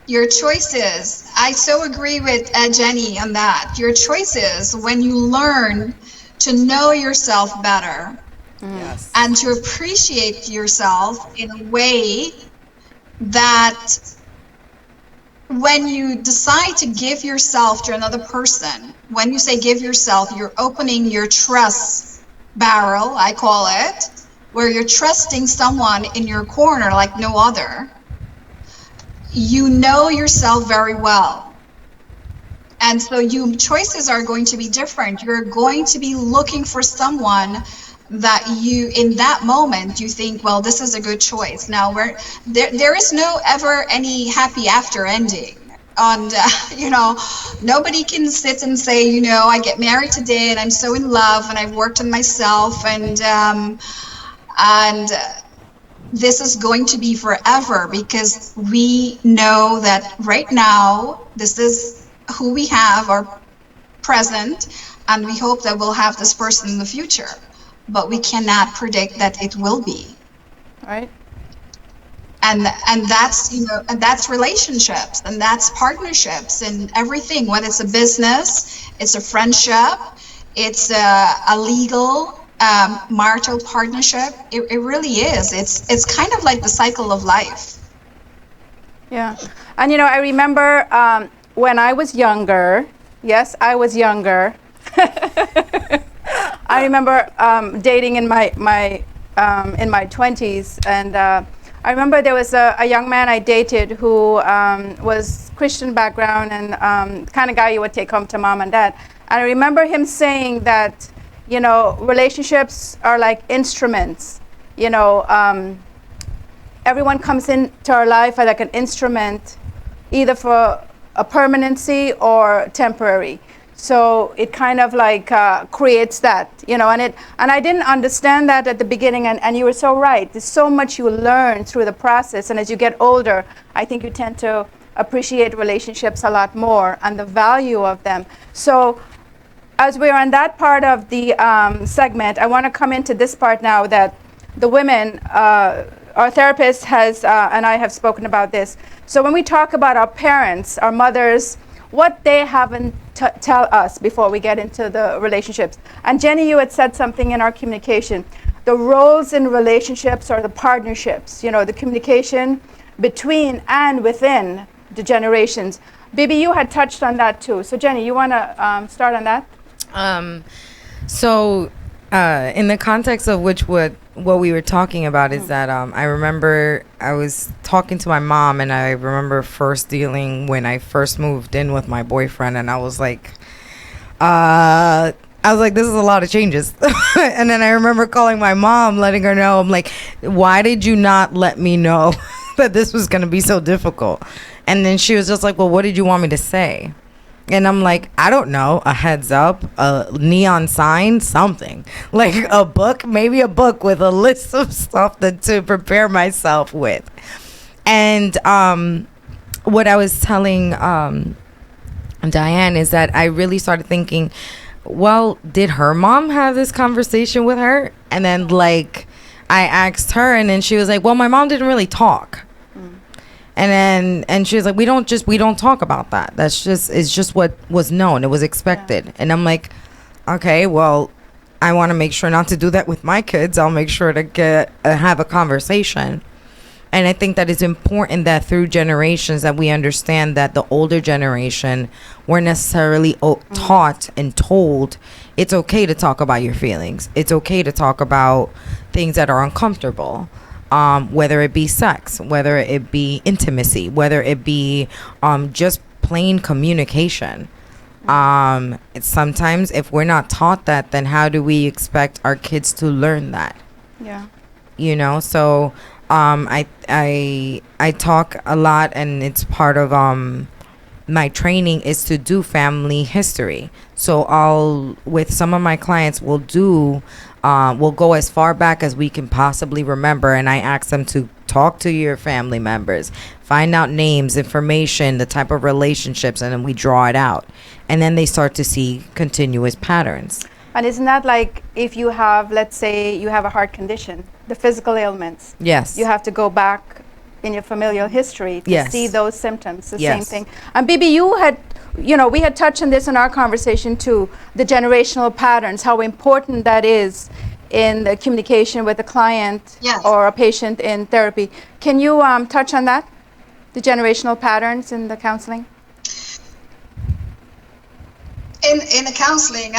Your choices, I so agree with Jenny on that. Your choices, when you learn to know yourself better, yes, and to appreciate yourself in a way that when you decide to give yourself to another person, when you say give yourself, you're opening your trust barrel, I call it, where you're trusting someone in your corner like no other. You know yourself very well. And so your choices are going to be different. You're going to be looking for someone that you, in that moment, you think, well, this is a good choice. Now, there is no ever any happy after ending. And, nobody can sit and say, I get married today and I'm so in love and I've worked on myself and this is going to be forever, because we know that right now, this is who we have, our present, and we hope that we'll have this person in the future, but we cannot predict that it will be. Right. And that's and that's relationships, and that's partnerships, and everything. Whether it's a business, it's a friendship, it's a legal marital partnership. It really is. It's kind of like the cycle of life. Yeah, and I remember. When I was younger, yes, I was younger. I remember dating in my 20s, and I remember there was a young man I dated who was Christian background and kind of guy you would take home to mom and dad. And I remember him saying that, relationships are like instruments. Everyone comes into our life like an instrument, either for a permanency or temporary. So it kind of like creates that, and I didn't understand that at the beginning, and you were so right. There's so much you learn through the process, and as you get older, I think you tend to appreciate relationships a lot more and the value of them. So as we're on that part of the segment, I want to come into this part now that the women, our therapist has, and I have spoken about this. So when we talk about our parents, our mothers, what they haven't tell us before we get into the relationships. And Jenny, you had said something in our communication. The roles in relationships or the partnerships, the communication between and within the generations. Bibi, you had touched on that too. So Jenny, you want to start on that? In the context of what we were talking about is that I remember I was talking to my mom, and I remember first dealing when I first moved in with my boyfriend, and I was like, I I was like, this is a lot of changes. And then I remember calling my mom, letting her know. I'm like, why did you not let me know that this was going to be so difficult? And then she was just like, well, what did you want me to say? And I'm like, I don't know, a heads up, a neon sign, something. Like a book, maybe a book with a list of stuff to prepare myself with. And what I was telling Diane is that I really started thinking, well, did her mom have this conversation with her? And then like I asked her, and then she was like, well, my mom didn't really talk. And she was like, we don't talk about that. It's just what was known. It was expected. And I'm like, okay, well, I want to make sure not to do that with my kids. I'll make sure to have a conversation. And I think that it's important that through generations that we understand that the older generation weren't necessarily taught and told it's okay to talk about your feelings. It's okay to talk about things that are uncomfortable. Whether it be sex, whether it be intimacy, whether it be just plain communication. Sometimes if we're not taught that, then how do we expect our kids to learn that? Yeah. You know, so I talk a lot, and it's part of my training is to do family history. So with some of my clients, we'll go as far back as we can possibly remember, and I ask them to talk to your family members, find out names, information, the type of relationships, and then we draw it out. And then they start to see continuous patterns. And isn't that like if you have, let's say you have a heart condition, the physical ailments? Yes. You have to go back in your familial history to see those symptoms, the same thing. And Bibi, we had touched on this in our conversation too, the generational patterns, how important that is in the communication with a client or a patient in therapy. Can you touch on that, the generational patterns in the counseling? In the counseling,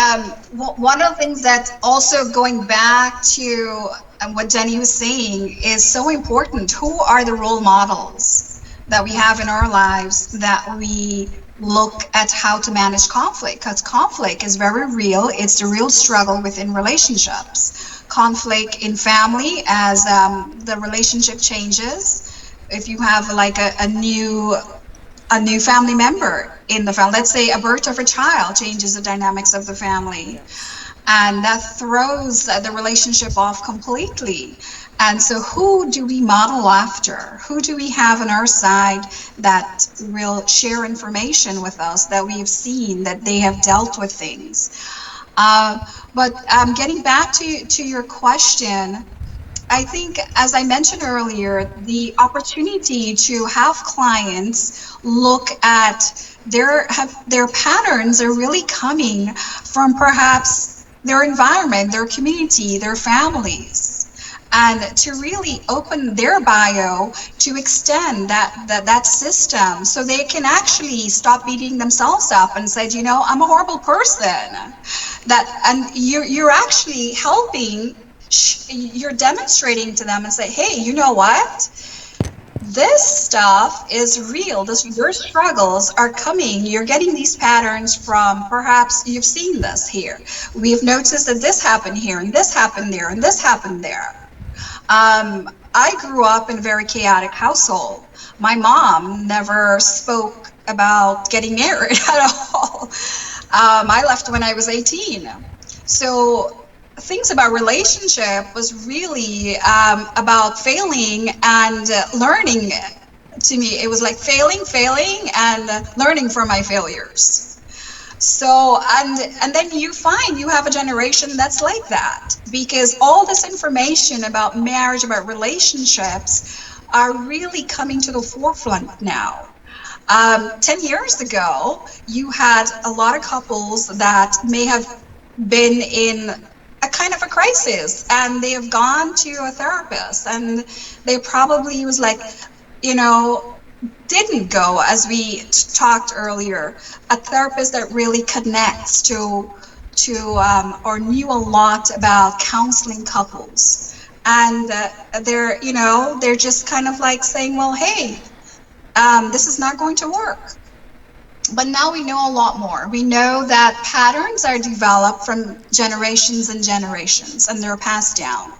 one of the things that also going back to what Jenny was saying is so important. Who are the role models that we have in our lives that we look at how to manage conflict? Because conflict is very real. It's the real struggle within relationships. Conflict in family as the relationship changes. If you have like a new family member in the family, let's say a birth of a child changes the dynamics of the family, and that throws the relationship off completely. And so who do we model after? Who do we have on our side that will share information with us that we've seen that they have dealt with things? But getting back to your question, I think, as I mentioned earlier, the opportunity to have clients look at their patterns are really coming from perhaps their environment, their community, their families, and to really open their bio to extend that system so they can actually stop beating themselves up and say, I'm a horrible person. And you're actually helping. You're demonstrating to them and say, hey, you know what? This stuff is real. Your struggles are coming. You're getting these patterns from perhaps you've seen this here. We've noticed that this happened here and this happened there and this happened there. I grew up in a very chaotic household. My mom never spoke about getting married at all. I left when I was 18. So things about relationship was really about failing and learning. To me, it was like failing, and learning from my failures. So, and then you find you have a generation that's like that, because all this information about marriage, about relationships are really coming to the forefront now. 10 years ago, you had a lot of couples that may have been in a kind of a crisis, and they have gone to a therapist, and they probably was like, didn't go, as we talked earlier, a therapist that really connects to or knew a lot about counseling couples. And they're just kind of like saying, well, hey, this is not going to work. But now we know a lot more. We know that patterns are developed from generations and generations, and they're passed down.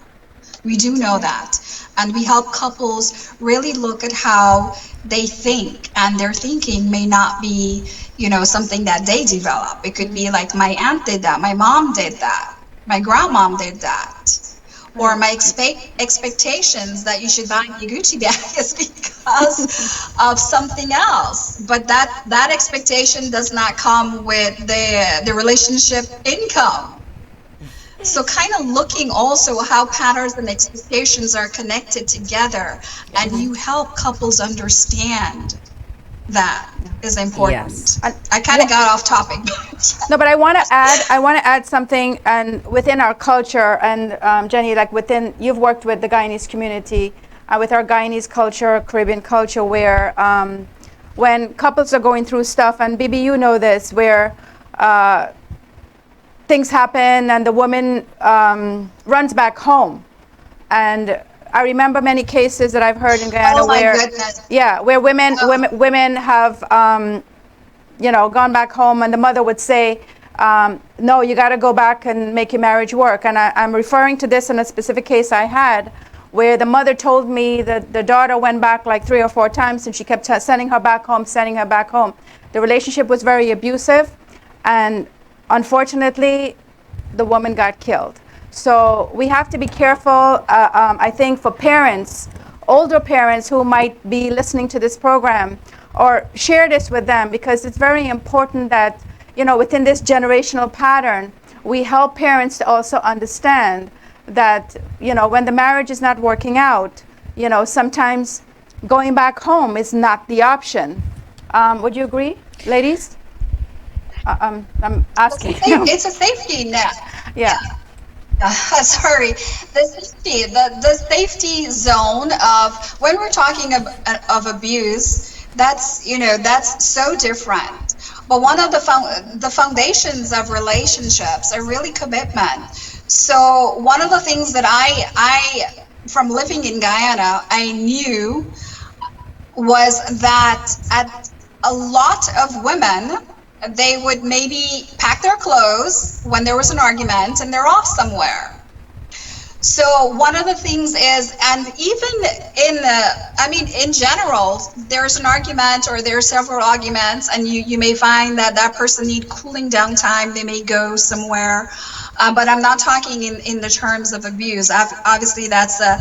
We do know that. And we help couples really look at how they think, and their thinking may not be, something that they develop. It could be like, my aunt did that, my mom did that, my grandmom did that. Or my expectations that you should buy me a Gucci bag is because of something else. But that expectation does not come with the relationship income. So kind of looking also how patterns and expectations are connected together, and you help couples understand that is important. Yes. I kind of got off topic. No, but I want to add something, and within our culture, and Jenny, like you've worked with the Guyanese community, with our Guyanese culture, Caribbean culture, where when couples are going through stuff, and Bibi, you know this, where things happen and the woman runs back home, and I remember many cases that I've heard in Guyana where women have gone back home, and the mother would say, no, you got to go back and make your marriage work. And I'm referring to this in a specific case I had, where the mother told me that the daughter went back like 3 or 4 times, and she kept sending her back home. The relationship was very abusive, and unfortunately, the woman got killed. So we have to be careful, I think, for parents, older parents who might be listening to this program, or share this with them, because it's very important that, within this generational pattern, we help parents to also understand that, when the marriage is not working out, sometimes going back home is not the option. Would you agree, ladies? I'm asking. It's a safety net. Yeah. Sorry, the safety zone of when we're talking of abuse, that's so different. But one of the foundations of relationships are really commitment. So one of the things that I from living in Guyana, I knew was that at a lot of women, they would maybe pack their clothes when there was an argument and they're off somewhere. So one of the things is, and even in general, there's an argument or there are several arguments, and you may find that person need cooling down time. They may go somewhere, but I'm not talking in the terms of abuse. Obviously, that's a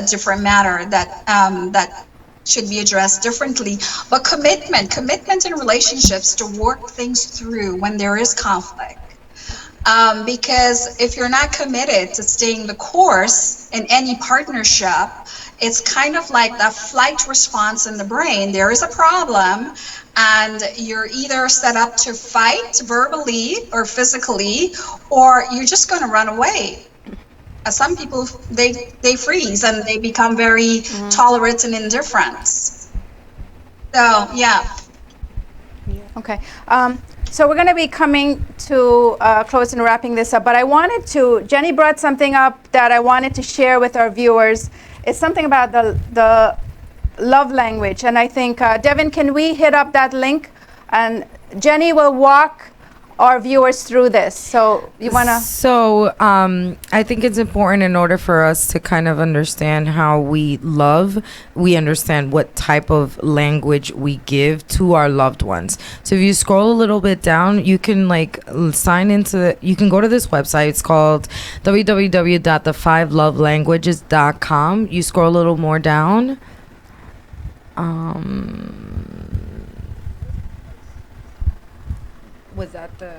different matter that should be addressed differently. But commitment in relationships to work things through when there is conflict. Because if you're not committed to staying the course in any partnership, it's kind of like that flight response in the brain. There is a problem, and you're either set up to fight verbally or physically, or you're just going to run away. Some people, they freeze and they become very tolerant and indifferent. So, yeah. Okay. So we're going to be coming to close and wrapping this up, but Jenny brought something up that I wanted to share with our viewers. It's something about the love language, and I think, Devin, can we hit up that link? And Jenny will walk our viewers through this. So you want to? So I think it's important, in order for us to kind of understand how we love, we understand what type of language we give to our loved ones. So if you scroll a little bit down, you can sign into, you can go to this website. It's called www.the5lovelanguages.com. You scroll a little more down. Was that the...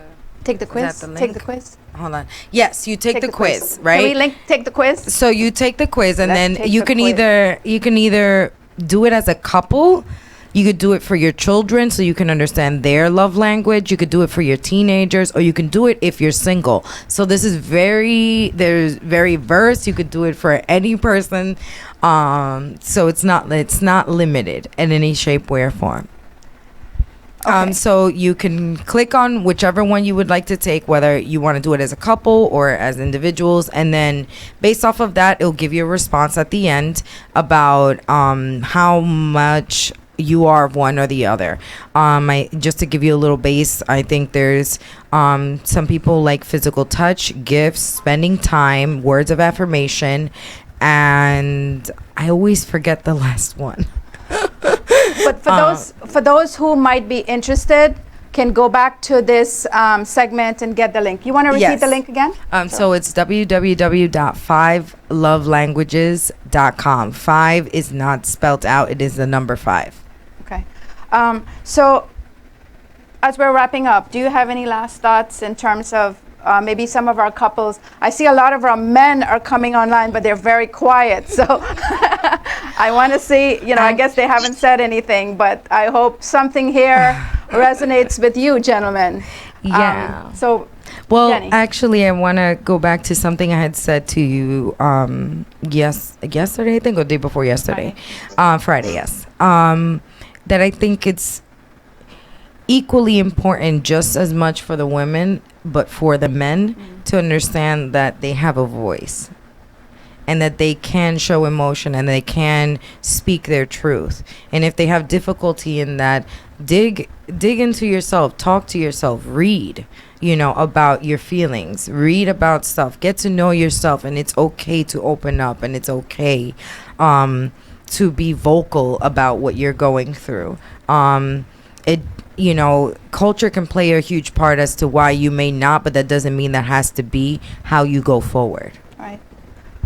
Take the quiz. Take the quiz. Hold on. Yes, you take the quiz, right? Can we take the quiz? So you take the quiz, and then you can either do it as a couple. You could do it for your children, so you can understand their love language. You could do it for your teenagers, or you can do it if you're single. So this is very verse. You could do it for any person. So it's not limited in any shape, way, or form. Okay. So you can click on whichever one you would like to take, whether you want to do it as a couple or as individuals, and then based off of that, it'll give you a response at the end about how much you are of one or the other. Just to give you a little base, I think there's some people like physical touch, gifts, spending time, words of affirmation, and I always forget the last one. But for those who might be interested, can go back to this segment and get the link. You want to repeat Yes. the link again? So it's www.5lovelanguages.com. 5 is not spelled out. It is the number 5. Okay. So as we're wrapping up, do you have any last thoughts in terms of maybe some of our couples? I see a lot of our men are coming online, but they're very quiet. So I want to see, I guess they haven't said anything, but I hope something here resonates with you, gentlemen. Yeah. Well, Jenny. Actually, I want to go back to something I had said to you yesterday, I think, or day before yesterday. Friday, yes. That I think it's equally important, just as much for the women, but for the men, to understand that they have a voice and that they can show emotion and they can speak their truth. And if they have difficulty in that, dig into yourself, talk to yourself, read, about your feelings, read about stuff, get to know yourself, and it's okay to open up, and it's okay to be vocal about what you're going through. Culture can play a huge part as to why you may not, but that doesn't mean that has to be how you go forward. Right.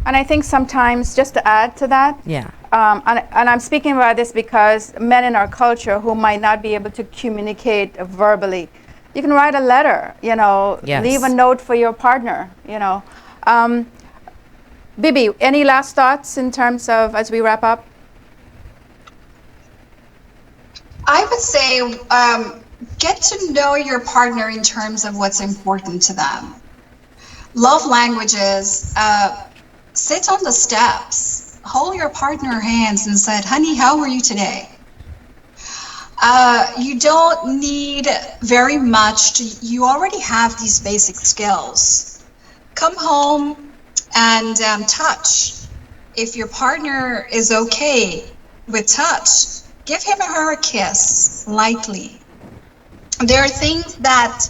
And I think sometimes, just to add to that, Yeah. and I'm speaking about this because men in our culture who might not be able to communicate verbally, you can write a letter, Yes. leave a note for your partner, Bibi, any last thoughts in terms of, as we wrap up? I would say get to know your partner in terms of what's important to them. Love languages, sit on the steps, hold your partner hands and said, honey, how are you today? You don't need very much. You already have these basic skills. Come home and touch. If your partner is okay with touch, give him or her a kiss lightly. There are things that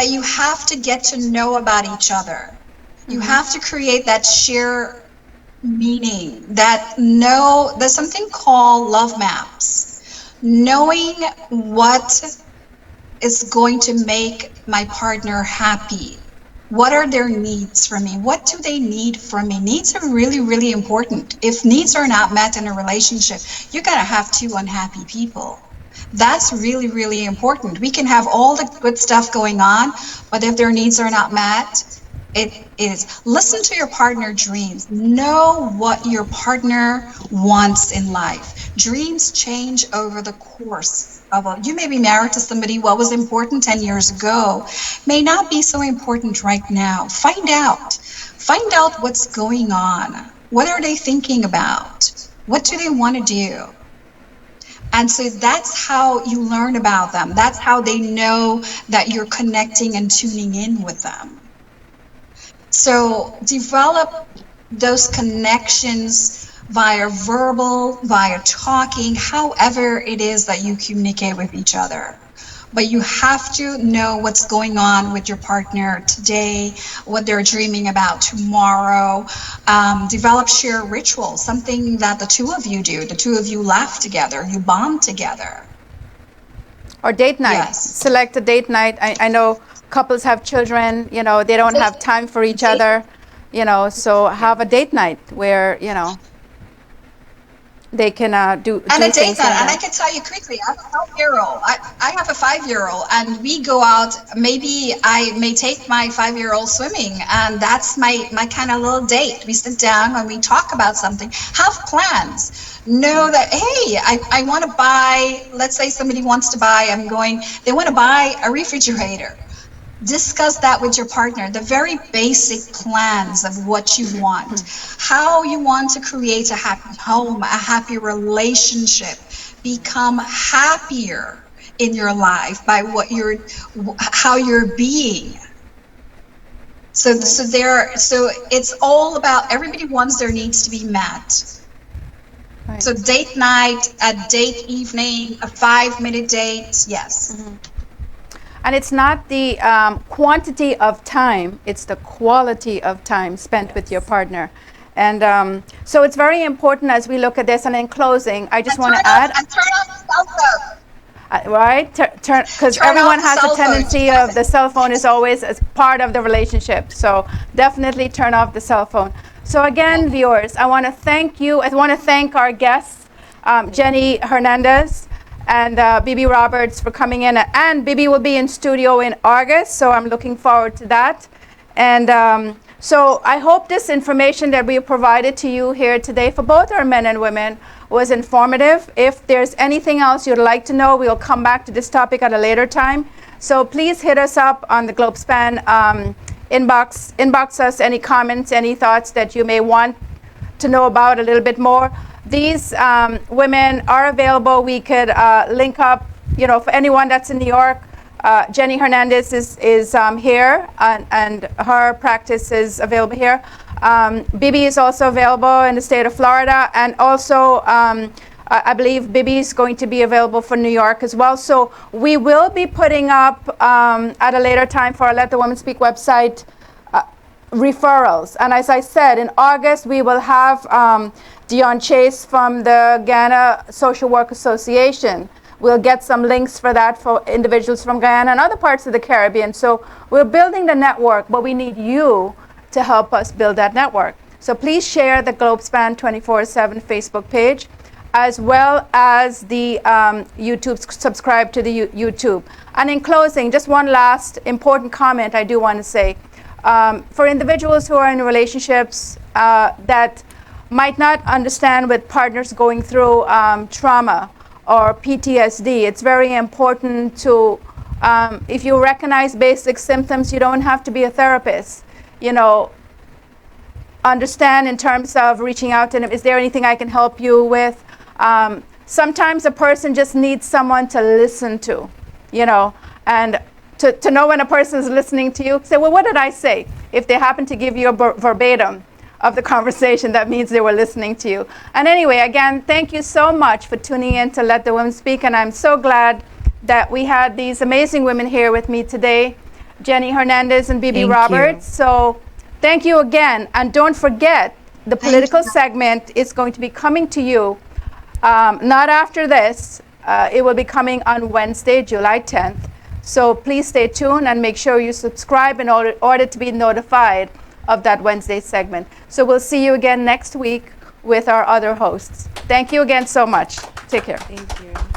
you have to get to know about each other. You have to create that sheer meaning, there's something called love maps. Knowing what is going to make my partner happy. What are their needs from me? What do they need from me? Needs are really, really important. If needs are not met in a relationship, you're gonna have two unhappy people. That's really, really important. We can have all the good stuff going on, but if their needs are not met, it is. Listen to your partner dreams. Know what your partner wants in life. Dreams change over the course of you may be married to somebody. What was important 10 years ago may not be so important right now. Find out what's going on. What are they thinking about? What do they want to do? And so that's how you learn about them. That's how they know that you're connecting and tuning in with them. So develop those connections via verbal, via talking, however it is that you communicate with each other. But you have to know what's going on with your partner today, what they're dreaming about tomorrow. Develop shared rituals, something that the two of you do. The two of you laugh together, you bond together. Or date night. Yes. Select a date night. I know couples have children, they don't have time for each other, so have a date night where, they can do and a date things. night, and I can tell you quickly, I have a 5-year-old. I have a 5-year-old, and we go out. Maybe I may take my 5-year-old swimming, and that's my kind of little date. We sit down and we talk about something. Have plans. Know that, hey, I want to buy. Let's say somebody wants to buy. They want to buy a refrigerator. Discuss that with your partner, the very basic plans of what you want, how you want to create a happy home, a happy relationship, become happier in your life by how you're being. So it's all about, everybody wants their needs to be met. Right. So date night, a date evening, a 5-minute date, yes. Mm-hmm. And it's not the quantity of time, it's the quality of time spent with your partner. And so it's very important as we look at this. And in closing, I just want to add. And turn off the cell phone. Right? Because Turn everyone off the has a cell phone. tendency of the cell phone is always as part of the relationship. So definitely turn off the cell phone. So again, viewers, I want to thank you. I want to thank our guests, Jenny Hernandez and Bibi Roberts, for coming in. And Bibi will be in studio in August, so I'm looking forward to that. And so I hope this information that we provided to you here today for both our men and women was informative. If there's anything else you'd like to know, we'll come back to this topic at a later time. So please hit us up on the GlobeSpan inbox us any comments, any thoughts that you may want to know about a little bit more. These women are available. We could link up, for anyone that's in New York. Jenny Hernandez is here, and her practice is available here. Bibi is also available in the state of Florida, and also I believe Bibi is going to be available for New York as well. So we will be putting up at a later time for our Let the Women Speak website referrals. And as I said, in August we will have Dion Chase from the Guyana Social Work Association. We'll get some links for that for individuals from Guyana and other parts of the Caribbean. So we're building the network, but we need you to help us build that network. So please share the GlobeSpan 24/7 Facebook page, as well as the YouTube, subscribe to the YouTube. And in closing, just one last important comment I do want to say. For individuals who are in relationships that might not understand with partners going through trauma or PTSD, it's very important to, if you recognize basic symptoms, you don't have to be a therapist. Understand in terms of reaching out to them, is there anything I can help you with? Sometimes a person just needs someone to listen to, and to know when a person is listening to you, say, well, what did I say? If they happen to give you a verbatim of the conversation, that means they were listening to you. And anyway, again, thank you so much for tuning in to Let the Women Speak, and I'm so glad that we had these amazing women here with me today, Jenny Hernandez and Bibi Roberts. So thank you again, and don't forget, the political segment is going to be coming to you not after this. It will be coming on Wednesday, July 10th. So please stay tuned and make sure you subscribe in order to be notified of that Wednesday segment. So we'll see you again next week with our other hosts. Thank you again so much. Take care. Thank you.